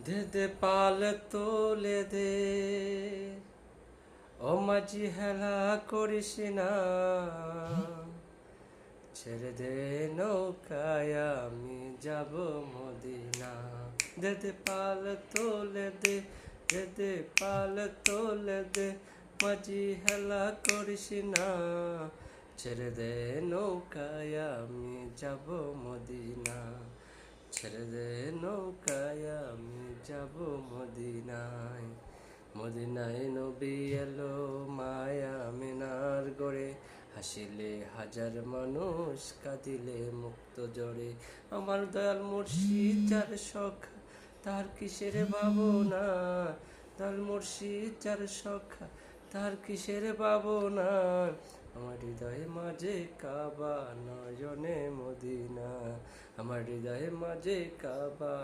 দে দে পাল তোলে দে, ও মাঝি হেলা করিস না, ছেড়ে দে নৌকায় আমি যাব মদিনা। দে দে পাল তোলে দে, দে দে পাল তোলে দে, মাঝি হেলা করিস না, ছেড়ে দে নৌকায় আমি যাব মদিনা। ছেড়ে দে নৌকায় আমি যাব মদিনায়। মদিনায় নবী এলো মায়া আমিনার গড়ে, হাসিলে হাজার মানুষ কাঁদিলে মুক্ত জড়ে। আমার দয়াল মুর্শিদ যার সখা, তার কিসের ভাবনা, দয়াল মুর্শিদ যার সখা, তার কিসের ভাবনা। আমার হৃদয়ে মাঝে কাবা, নয়নে মদিনা। আমার হৃদয়ে মাঝে কাবা।